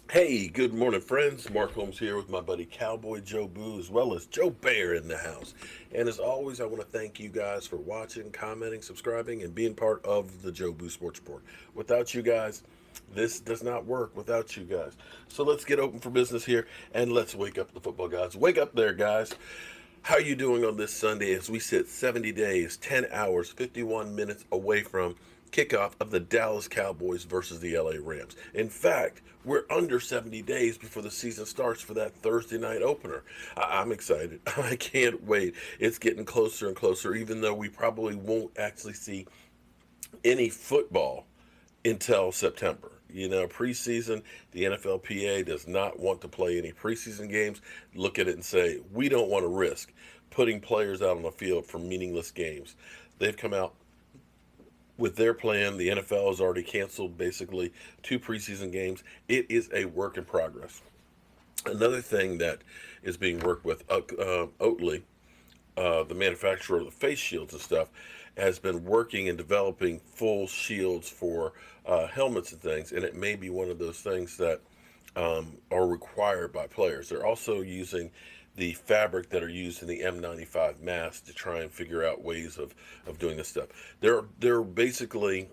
Hey, good morning, friends. Mark Holmes here with my buddy Cowboy Joe Boo, as well as Joe Bear in the house. And as always, I want to thank you guys for watching, commenting, subscribing, and being part of the Joe Boo Sports Report. Without you guys, this does not work without you guys. So let's get open for business here and let's wake up the football gods. Wake up there, guys. How are you doing on this Sunday as we sit 70 days, 10 hours, 51 minutes away from kickoff of the Dallas Cowboys versus the LA Rams? In fact, we're under 70 days before the season starts for that Thursday night opener. I'm excited. I can't wait. It's getting closer and closer, even though we probably won't actually see any football until September. You know, preseason, the NFLPA does not want to play any preseason games. Look at it and say, we don't want to risk putting players out on the field for meaningless games. They've come out with their plan. The NFL has already canceled basically two preseason games. It is a work in progress. Another thing that is being worked with, Oatly, the manufacturer of the face shields and stuff, has been working and developing full shields for helmets and things, and it may be one of those things that are required by players. They're also using the fabric that are used in the M95 masks to try and figure out ways of doing this stuff. They're basically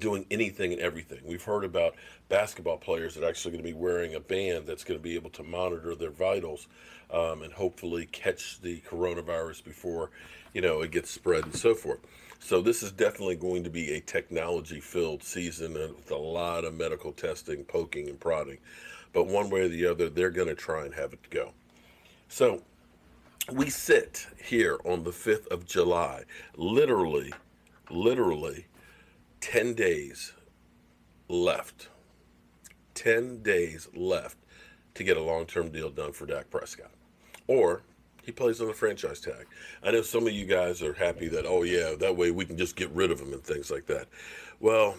doing anything and everything. We've heard about basketball players that are actually going to be wearing a band that's going to be able to monitor their vitals and hopefully catch the coronavirus before it gets spread and so forth. So this is definitely going to be a technology-filled season with a lot of medical testing, poking and prodding. But one way or the other, they're going to try and have it go. So we sit here on the 5th of July, literally 10 days left. 10 days left to get a long term deal done for Dak Prescott. Or he plays on the franchise tag. I know some of you guys are happy that, oh, yeah, that way we can just get rid of him and things like that. Well,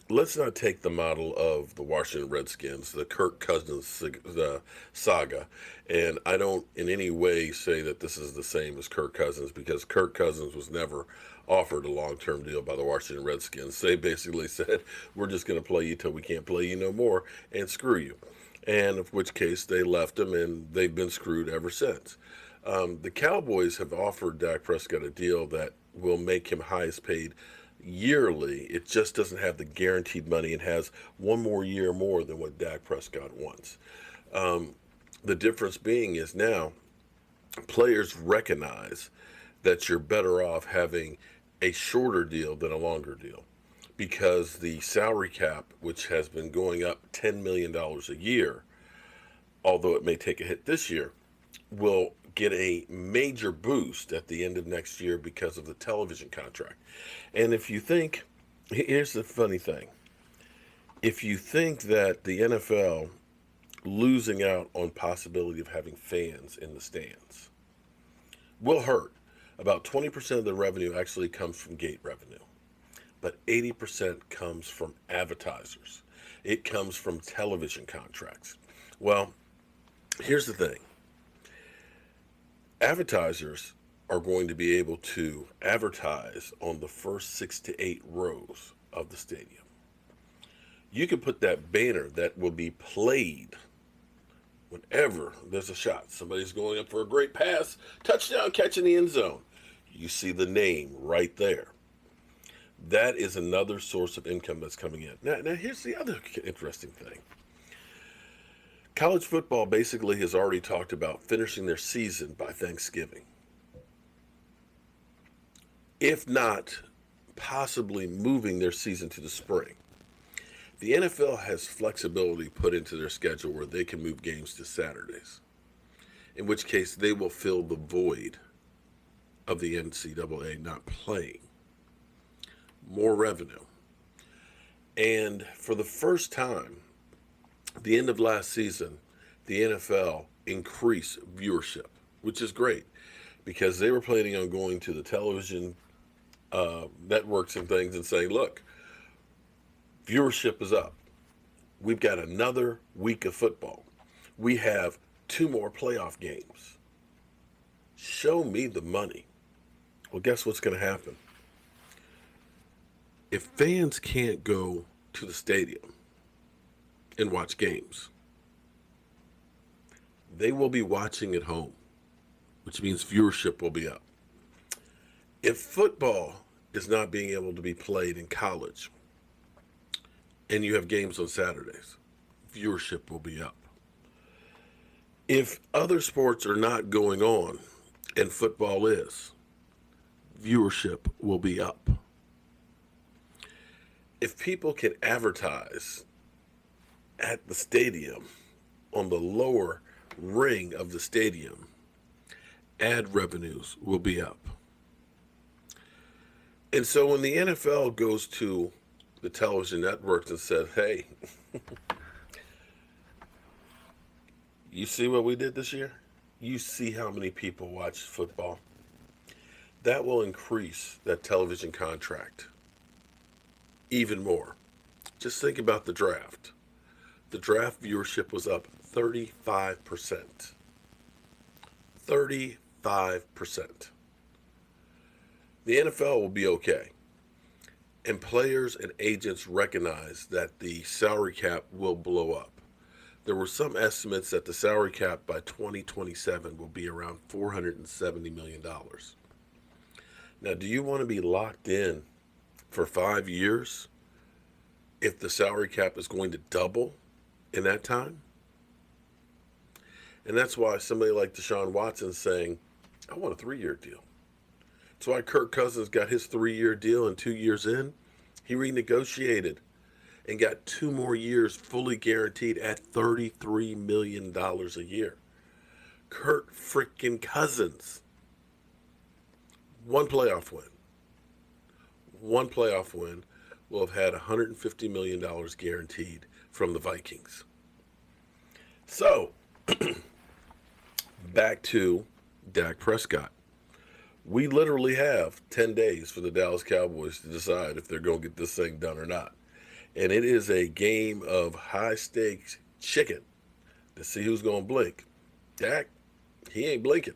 let's not take the model of the Washington Redskins, the Kirk Cousins saga, and I don't in any way say that this is the same as Kirk Cousins because Kirk Cousins was never offered a long-term deal by the Washington Redskins. They basically said, we're just going to play you till we can't play you no more and screw you. And of which case they left him and they've been screwed ever since. The Cowboys have offered Dak Prescott a deal that will make him highest paid yearly. It just doesn't have the guaranteed money. It has one more year more than what Dak Prescott wants. The difference being is now players recognize that you're better off having a shorter deal than a longer deal because the salary cap, which has been going up $10 million a year, although it may take a hit this year, will get a major boost at the end of next year because of the television contract. And if you think, here's the funny thing, if you think that the NFL losing out on possibility of having fans in the stands will hurt, about 20% of the revenue actually comes from gate revenue, but 80% comes from advertisers. It comes from television contracts. Well, here's the thing. Advertisers are going to be able to advertise on the first 6 to 8 rows of the stadium. You can put that banner that will be played whenever there's a shot. Somebody's going up for a great pass, touchdown, catch in the end zone. You see the name right there. That is another source of income that's coming in. Now here's the other interesting thing. College football basically has already talked about finishing their season by Thanksgiving. If not, possibly moving their season to the spring. The NFL has flexibility put into their schedule where they can move games to Saturdays, in which case they will fill the void of the NCAA not playing. More revenue. And for the first time, the end of last season, the NFL increased viewership, which is great because they were planning on going to the television networks and things and saying, look, viewership is up. We've got another week of football. We have two more playoff games. Show me the money. Well, guess what's going to happen? If fans can't go to the stadium, and watch games. They will be watching at home, which means viewership will be up. If football is not being able to be played in college and you have games on Saturdays, viewership will be up. If other sports are not going on and football is, viewership will be up. If people can advertise at the stadium on the lower ring of the stadium, ad revenues will be up. And so when the NFL goes to the television networks and says, hey, you see what we did this year? You see how many people watch football? That will increase that television contract even more. Just think about the draft. The draft viewership was up 35%. 35%. The NFL will be okay. And players and agents recognize that the salary cap will blow up. There were some estimates that the salary cap by 2027 will be around $470 million. Now, do you want to be locked in for 5 years if the salary cap is going to double in that time? And that's why somebody like Deshaun Watson is saying, I want a 3-year deal. That's why Kirk Cousins got his 3-year deal, and 2 years in, he renegotiated and got 2 more years fully guaranteed at $33 million a year. Kirk freaking Cousins. One playoff win will have had $150 million guaranteed from the Vikings. So, back to Dak Prescott. We literally have 10 days for the Dallas Cowboys to decide if they're going to get this thing done or not. And it is a game of high-stakes chicken to see who's going to blink. Dak, he ain't blinking.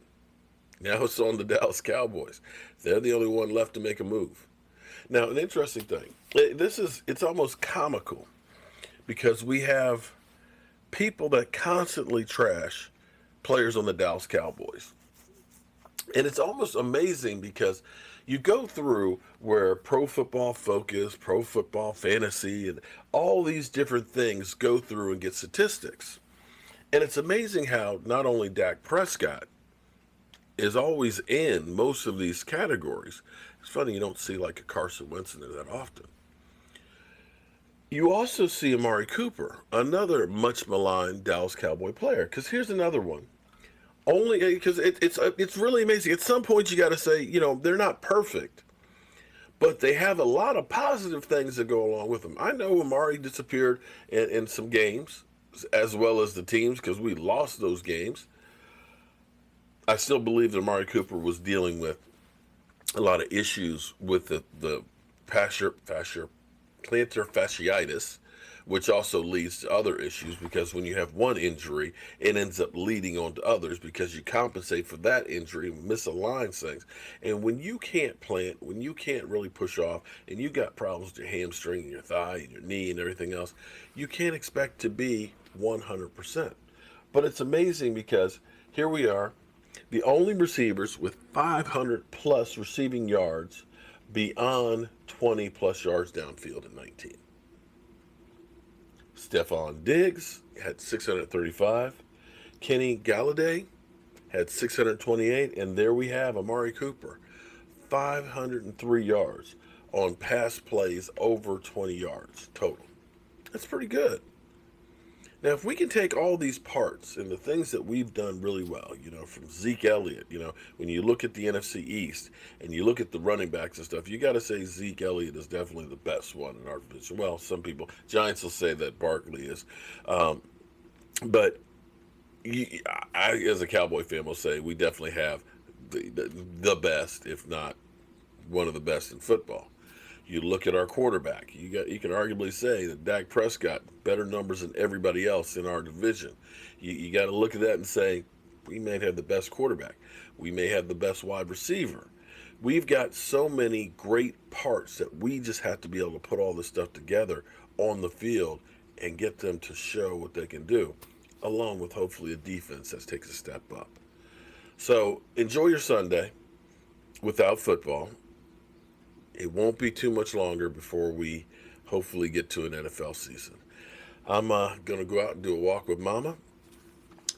Now it's on the Dallas Cowboys. They're the only one left to make a move. Now, an interesting thing. It's almost comical because we have people that constantly trash players on the Dallas Cowboys. And it's almost amazing because you go through where Pro Football Focus, Pro Football Fantasy, and all these different things go through and get statistics. And it's amazing how not only Dak Prescott is always in most of these categories. It's funny you don't see like a Carson Wentz in there that often. You also see Amari Cooper, another much maligned Dallas Cowboy player. Because here's another one. Only because it's really amazing. At some point, you got to say, they're not perfect, but they have a lot of positive things that go along with them. I know Amari disappeared in some games, as well as the teams, because we lost those games. I still believe that Amari Cooper was dealing with a lot of issues with the plantar fasciitis, which also leads to other issues because when you have one injury, it ends up leading on to others because you compensate for that injury and misalign things. And when you can't plant, when you can't really push off, and you got problems with your hamstring and your thigh and your knee and everything else, you can't expect to be 100%. But it's amazing because here we are, the only receivers with 500 plus receiving yards beyond 20 plus yards downfield in 19. Stephon Diggs had 635. Kenny Galladay had 628. And there we have Amari Cooper, 503 yards on pass plays over 20 yards total. That's pretty good. Now, if we can take all these parts and the things that we've done really well, from Zeke Elliott, when you look at the NFC East and you look at the running backs and stuff, you got to say Zeke Elliott is definitely the best one in our division. Well, some people, Giants will say that Barkley is. But I, as a Cowboy fan, will say we definitely have the best, if not one of the best in football. You look at our quarterback. You can arguably say that Dak Prescott better numbers than everybody else in our division. You got to look at that and say we may have the best quarterback. We may have the best wide receiver. We've got so many great parts that we just have to be able to put all this stuff together on the field and get them to show what they can do, along with hopefully a defense that takes a step up. So enjoy your Sunday without football. It won't be too much longer before we hopefully get to an NFL season. I'm going to go out and do a walk with Mama,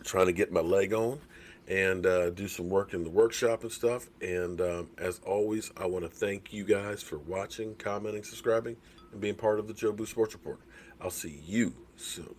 trying to get my leg on and do some work in the workshop and stuff. And as always, I want to thank you guys for watching, commenting, subscribing, and being part of the Joe Boo Sports Report. I'll see you soon.